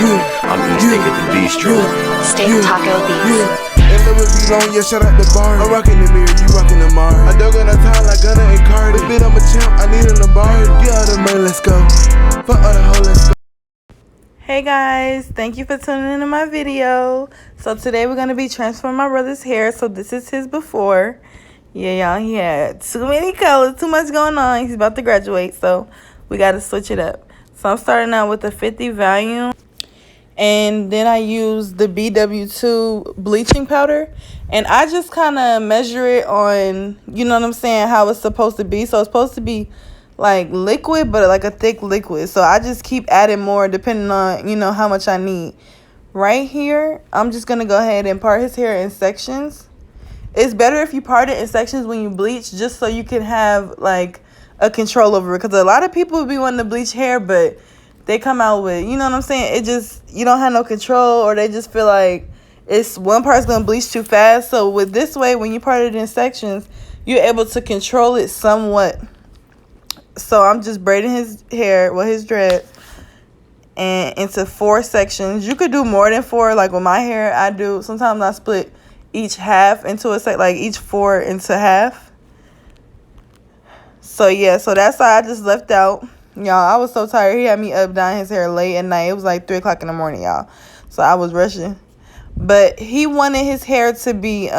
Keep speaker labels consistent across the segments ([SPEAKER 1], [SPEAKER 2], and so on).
[SPEAKER 1] I'm Eastic at the bistro.
[SPEAKER 2] Steak Taco Beats.
[SPEAKER 3] And Louis V long, yeah, shout out the bar. I'm rocking the mirror, you rocking the Mars. I dug on a time like Gunna and Cardi. But I'm a champ, I need an Lombardi. Get all the money, let's go. Fuck all the hoe, let's go.
[SPEAKER 4] Hey guys, thank you for tuning into my video. So today we're going to be transferring my brother's hair. So this is his before. Yeah, y'all, he had too many colors, too much going on. He's about to graduate, so we got to switch it up. So I'm starting out with the 50 volume. And then I use the BW2 bleaching powder. And I just kind of measure it on, you know what I'm saying, how it's supposed to be. So it's supposed to be like liquid, but like a thick liquid. So I just keep adding more depending on, you know, how much I need. Right here, I'm just going to go ahead and part his hair in sections. It's better if you part it in sections when you bleach, just so you can have like a control over it. Because a lot of people be wanting to bleach hair, but they come out with, you know what I'm saying, it just, you don't have no control, or they just feel like it's one part's going to bleach too fast. So with this way, when you part it in sections, you're able to control it somewhat. So I'm just braiding his hair, well, his dreads, and into 4 sections. You could do more than 4. Like with my hair, I do, sometimes I split each half into a set, like each 4 into half. So yeah, so that's how I just left out. Y'all, I was so tired. He had me up dyeing his hair late at night. It was like 3 o'clock in the morning, y'all. So I was rushing. But he wanted his hair to be,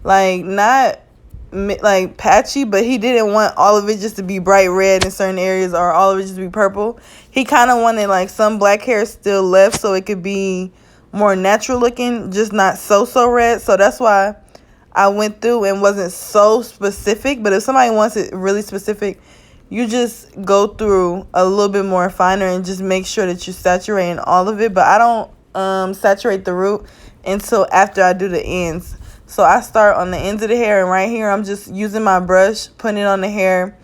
[SPEAKER 4] like, not, like, patchy. But he didn't want all of it just to be bright red in certain areas, or all of it just to be purple. He kind of wanted, like, some black hair still left so it could be more natural looking, just not so red. So that's why I went through and wasn't so specific. But if somebody wants it really specific, you just go through a little bit more finer and just make sure that you're saturating all of it. But I don't saturate the root until after I do the ends. So I start on the ends of the hair, and right here I'm just using my brush, putting it on the hair,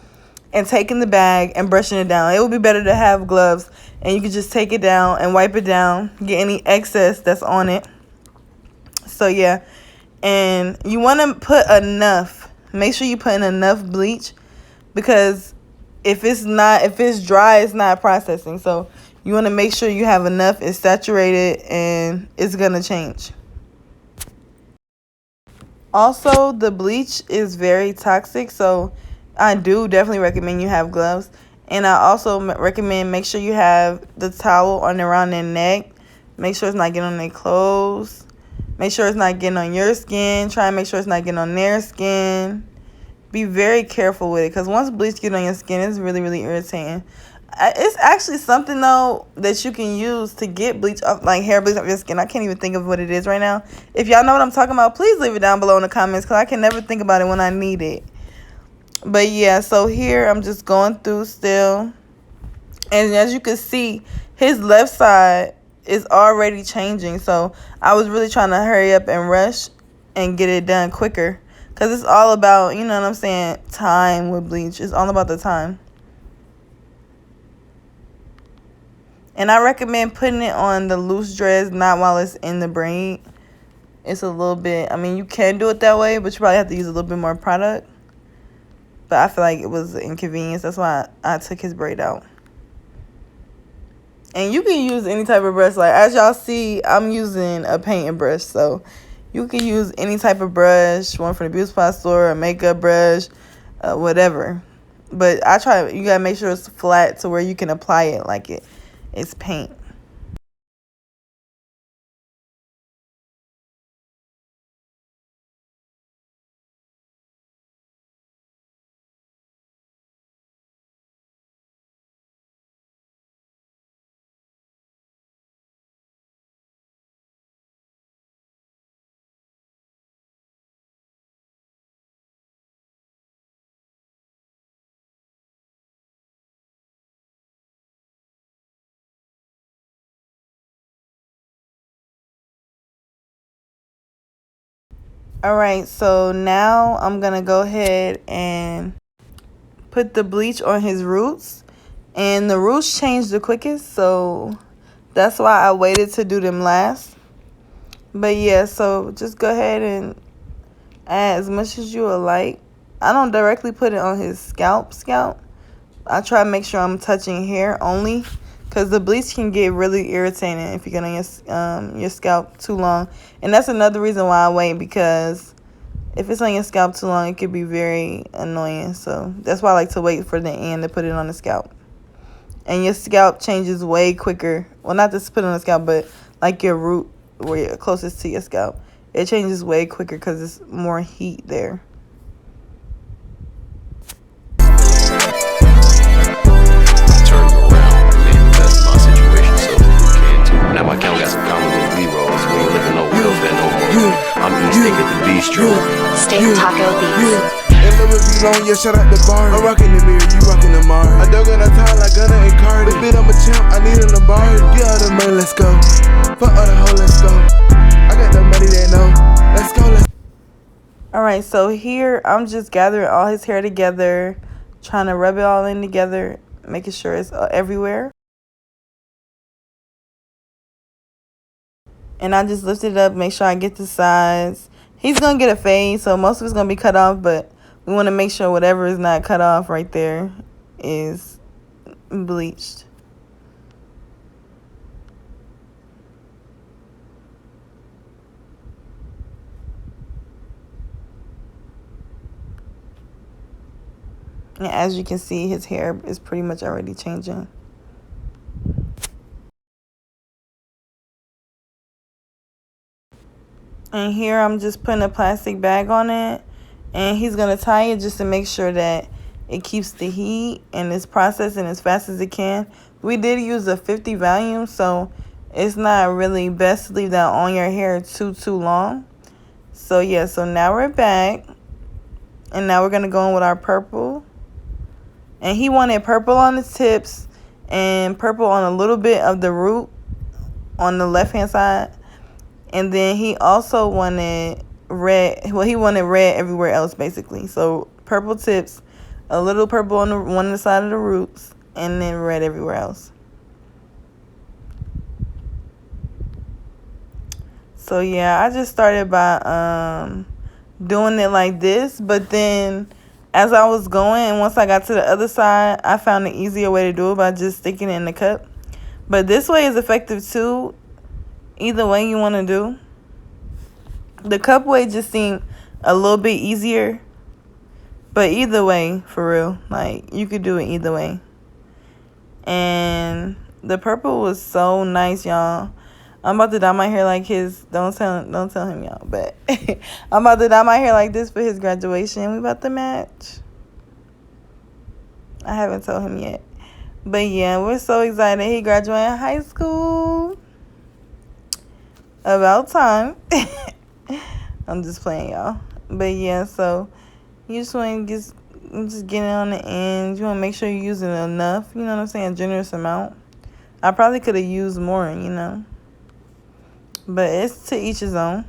[SPEAKER 4] and taking the bag and brushing it down. It would be better to have gloves, and you can just take it down and wipe it down, get any excess that's on it. So yeah, and you want to put enough. Make sure you put in enough bleach, because if it's dry, it's not processing. So you want to make sure you have enough, it's saturated, and it's going to change. Also, the bleach is very toxic, so I do definitely recommend you have gloves. And I also recommend make sure you have the towel on around their neck. Make sure it's not getting on their clothes. Make sure it's not getting on your skin. Try and make sure it's not getting on their skin. Be very careful with it, because once bleach get on your skin, it's really, really irritating. It's actually something, though, that you can use to get bleach off, like hair bleach off your skin. I can't even think of what it is right now. If y'all know what I'm talking about, please leave it down below in the comments, because I can never think about it when I need it. But yeah, so here I'm just going through still. And as you can see, his left side is already changing. So I was really trying to hurry up and rush and get it done quicker. Because it's all about, you know what I'm saying, time with bleach. It's all about the time. And I recommend putting it on the loose dreads, not while it's in the braid. It's a little bit, I mean, you can do it that way, but you probably have to use a little bit more product. But I feel like it was an inconvenience. That's why I took his braid out. And you can use any type of brush. Like, as y'all see, I'm using a painting brush. So you can use any type of brush, one from the beauty supply store, a makeup brush, whatever. But you gotta make sure it's flat to where you can apply it like it's paint. Alright, so now I'm going to go ahead and put the bleach on his roots. And the roots change the quickest, so that's why I waited to do them last. But yeah, so just go ahead and add as much as you would like. I don't directly put it on his scalp. I try to make sure I'm touching hair only, because because the bleach can get really irritating if you get on your scalp too long. And that's another reason why I wait, because if it's on your scalp too long, it could be very annoying. So that's why I like to wait for the end to put it on the scalp. And your scalp changes way quicker. Well, not just put it on the scalp, but like your root where you're closest to your scalp. It changes way quicker because it's more heat there.
[SPEAKER 1] Turn around and made the best of my situation so you can too. Now my account got some common with B-rolls. We ain't living no wheels, been no more. I'm E-stick at the bistro.
[SPEAKER 2] Steak taco beef.
[SPEAKER 3] And Louis V long, yeah, shout out the bar. I'm rocking the mirror, you rocking the Mars. I dug on a tie like Gunna and Cardi. Bit I'm a champ, I need an Lombardi. Get all the money, let's go. Fuck all the hoe, let's go. I got the money, they know. Let's go, let's go.
[SPEAKER 4] Alright, so here I'm just gathering all his hair together, trying to rub it all in together, making sure it's everywhere. And I just lift it up, make sure I get the sides. He's going to get a fade, so most of it's going to be cut off, but we want to make sure whatever is not cut off right there is bleached. And as you can see, his hair is pretty much already changing. And here I'm just putting a plastic bag on it. And he's going to tie it just to make sure that it keeps the heat and it's processing as fast as it can. We did use a 50 volume, so it's not really best to leave that on your hair too long. So yeah, so now we're back. And now we're going to go in with our purple. And he wanted purple on the tips and purple on a little bit of the root on the left-hand side. And then he also wanted red. Well, he wanted red everywhere else, basically. So purple tips, a little purple on the side of the roots, and then red everywhere else. So yeah, I just started by doing it like this, but then as I was going, and once I got to the other side, I found an easier way to do it by just sticking it in the cup. But this way is effective too, either way you want to do. The cup way just seemed a little bit easier, but either way, for real, like you could do it either way. And the purple was so nice, y'all. I'm about to dye my hair like his. Don't tell him, y'all. But I'm about to dye my hair like this for his graduation. We about to match. I haven't told him yet. But yeah, we're so excited. He graduated high school. About time. I'm just playing, y'all. But yeah, so you just want to just get it on the ends. You want to make sure you're using enough. You know what I'm saying? A generous amount. I probably could have used more, you know. But it's to each his own.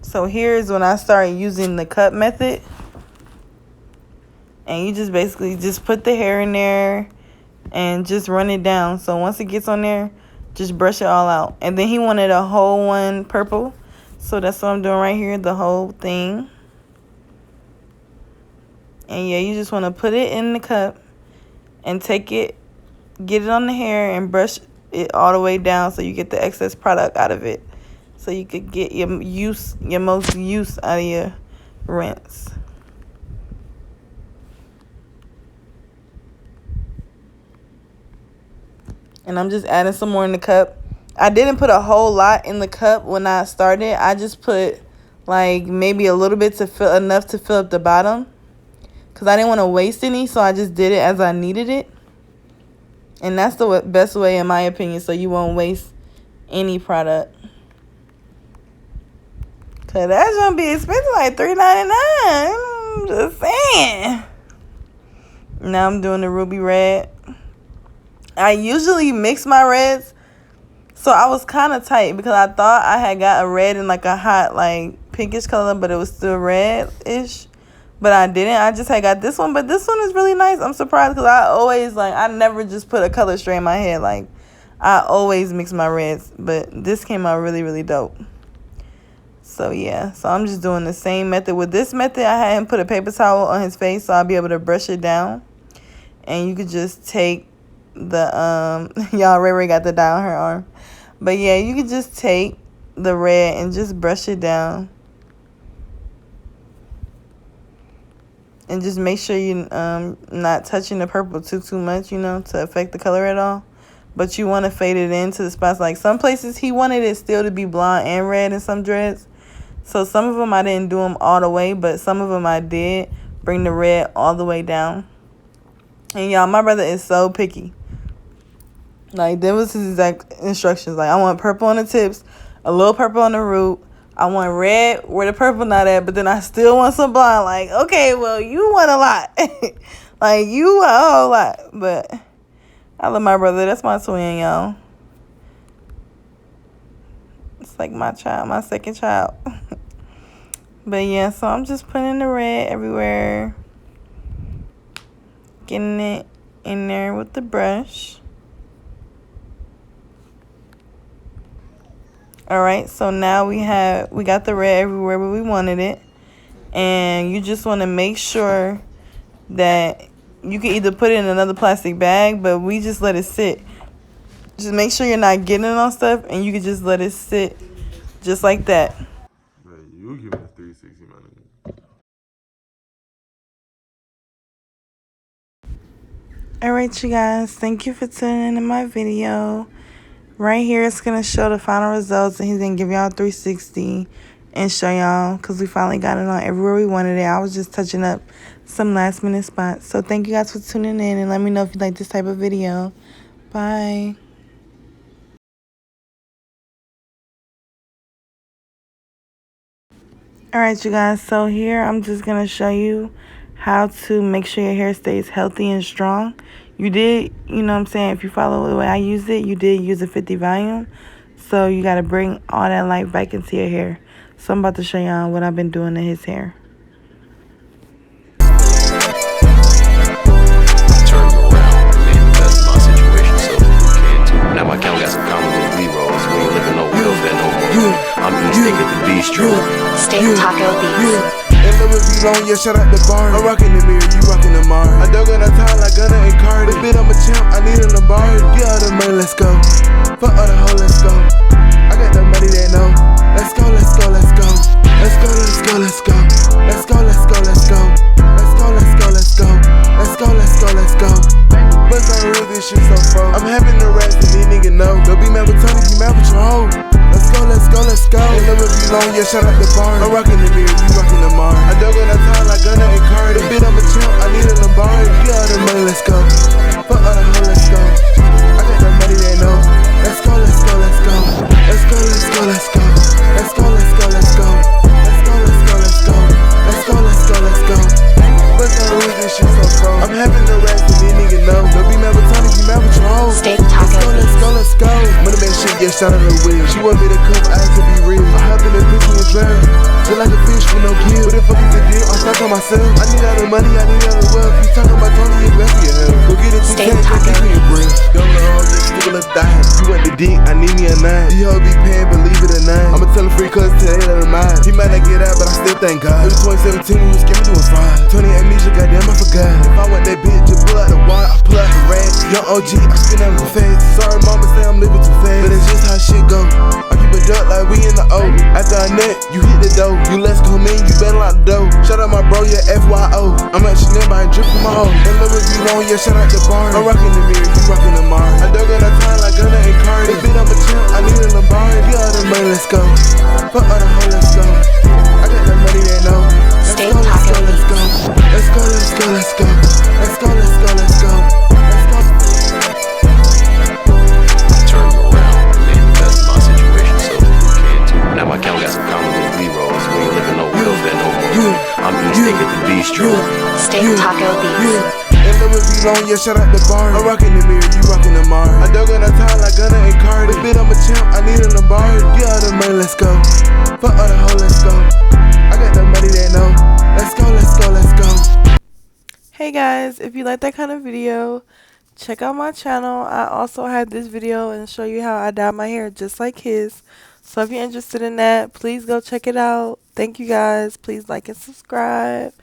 [SPEAKER 4] So here's when I started using the cut method. And you just basically just put the hair in there and just run it down. So once it gets on there, just brush it all out. And then he wanted a whole one purple. So that's what I'm doing right here, the whole thing. And yeah, you just want to put it in the cup and take it, get it on the hair and brush it all the way down so you get the excess product out of it. So you could get your most use out of your rinse. And I'm just adding some more in the cup. I didn't put a whole lot in the cup when I started. I just put like maybe a little bit to fill enough to fill up the bottom. Because I didn't want to waste any, so I just did it as I needed it. And that's the best way in my opinion, so you won't waste any product. Cause that's gonna be expensive, like $3.99. Just saying. Now I'm doing the ruby red. I usually mix my reds, So I was kind of tight because I thought I had got a red and like a hot like pinkish color, but it was still red-ish. But I didn't. I just had got this one. But this one is really nice. I'm surprised because I always like, I never just put a color straight in my head. Like, I always mix my reds. But this came out really, really dope. So, yeah. So, I'm just doing the same method. With this method, I had him put a paper towel on his face so I'll be able to brush it down. And you could just take the, y'all, Ray got the dye on her arm. But, yeah, you could just take the red and just brush it down. And just make sure you're not touching the purple too much, you know, to affect the color at all. But you want to fade it into the spots. Like some places, he wanted it still to be blonde and red in some dreads. So some of them I didn't do them all the way, but some of them I did bring the red all the way down. And y'all, my brother is so picky. Like, that was his exact instructions. Like, I want purple on the tips, a little purple on the root. I want red where the purple not at, but then I still want some blonde. Like, okay, well, you want a lot. Like, you want a whole lot. But I love my brother. That's my twin, y'all. It's like my child, my second child. But, yeah, so I'm just putting the red everywhere. Getting it in there with the brush. All right, so now we got the red everywhere where we wanted it. And you just want to make sure that you can either put it in another plastic bag, but we just let it sit. Just make sure you're not getting it on stuff, and you can just let it sit just like that.
[SPEAKER 3] Man, you give it a 360, man.
[SPEAKER 4] All right, you guys, thank you for tuning into my video. Right here, it's going to show the final results, and he's going to give y'all 360 and show y'all, because we finally got it on everywhere we wanted it. I was just touching up some last minute spots. So thank you guys for tuning in, and let me know if you like this type of video. Bye. All right, you guys, so here I'm just going to show you how to make sure your hair stays healthy and strong. You did, you know what I'm saying, if you follow the way I used it, you did use a 50 volume. So you got to bring all that light back into your hair. So I'm about to show y'all what I've been doing to his hair.
[SPEAKER 1] Turn around and made the best of my situation so you can too. Now my account got some common with B-rolls. We ain't living no real bad no more. I'm East thinking the bistro.
[SPEAKER 2] Steak Taco Beats.
[SPEAKER 3] And Louis V long, yeah, shout out the bar. I'm rocking the mirror, you rocking the Mars. I dug on a tie like Gunna and Cardi. Bit I'm a champ, I need a Lombardi. Get all the money, let's go. Fuck all the hoe, let's go. I got the money they know. Let's go, let's go, let's go. Let's go, let's go, let's go. Let's go, let's go, let's go. Let's go, let's go, let's go. Let's go, let's go, let's go. But I'm real, this shit so fro. I'm having the rest and these niggas know. Don't be mad with Tony, be mad with your hoe. Let's go, let's go, let's go. And Louis V long, yeah, shout out the bar. I'm rocking the mirror, you rocking the Mars. I dug on a tie like Gunna and Cardi. Bit I'm a champ, I need a Lombardi. Get all the money, let's go. Fuck all the hoe, let's go. I got the money they know. Let's go, let's go, let's go. Let's go, let's go, let's go. Let's go, let's go, let's go. Let's go, let's go, let's go. Let's go, let's go, let's go. But I'm real, this shit so fro. I'm having the rest and these niggas know. Don't be mad with Tony, be mad with your hoe.
[SPEAKER 2] Steak
[SPEAKER 3] Let's
[SPEAKER 2] Taco
[SPEAKER 3] go, let's
[SPEAKER 2] Beats.
[SPEAKER 3] go, let's go. Money man shit, yeah, shout out to Will. She want me to come, I had to be real. I hop in the picture and drown. Just like a fish with no gill. What the fuck is the deal? I'm stuck on myself. I need all the money, I need all the wealth. You talking about Tony, it's best for your health. Go get it,
[SPEAKER 2] Steak
[SPEAKER 3] you can't,
[SPEAKER 2] Taco
[SPEAKER 3] give me a breath. Don't know, just stick a dime. You want the dick, I need me a nine. These hoes be paying, believe it or not. I'ma tell a free cuz today that I'm mine. He might not get out, but I still thank God. It was 2017, we was skimming doing fine. Tony amnesia, goddamn, I forgot. If I want that bitch, just pull out the wire, I pull out the rag. Young OG, I spin out my face. Sorry, mama, say I'm living too fast, but it's just how shit go. I keep it duck like we in the O. After I nut, you hit the dough. You let's come in, you better lock the door. Shout out my bro, yeah, FYO. I'm at Chanel buying drip from my hoe. And Louis V long, yeah, shout out the bar. I'm rocking the mirror, you rocking the Mars. I dug on a tie like Gunna and Cardi. Bit I'm a champ, I need a Lombardi. Get all the money, let's go. Fuck all the hoe, let's go. I got the money they know. Let's
[SPEAKER 2] Steak
[SPEAKER 3] go, let's
[SPEAKER 2] Taco
[SPEAKER 3] go, let's go. Let's go, let's go, let's go. Let's go, let's go, let's go. Let's go.
[SPEAKER 1] Turn around and made the best of my situation so you can too. Now my account got some common with B-rolls. We ain't living no real bad no more. I'm East thinking the bistro.
[SPEAKER 2] Steak Taco Beats.
[SPEAKER 3] And Louis V long, yeah, shout out the bar. I'm rocking the mirror, you rocking the Mars. I dug on a time like Gunna and Cardi. This bit I'm a champ, I need a Lombardi. Get all the money, let's go. Fuck all the hoe, let's go. I got the money they know. Let's go, let's go, let's go.
[SPEAKER 4] Hey guys, if you like that kind of video, check out my channel. I also have this video and show you how I dye my hair just like his. So if you're interested in that, please go check it out. Thank you guys. Please like and subscribe.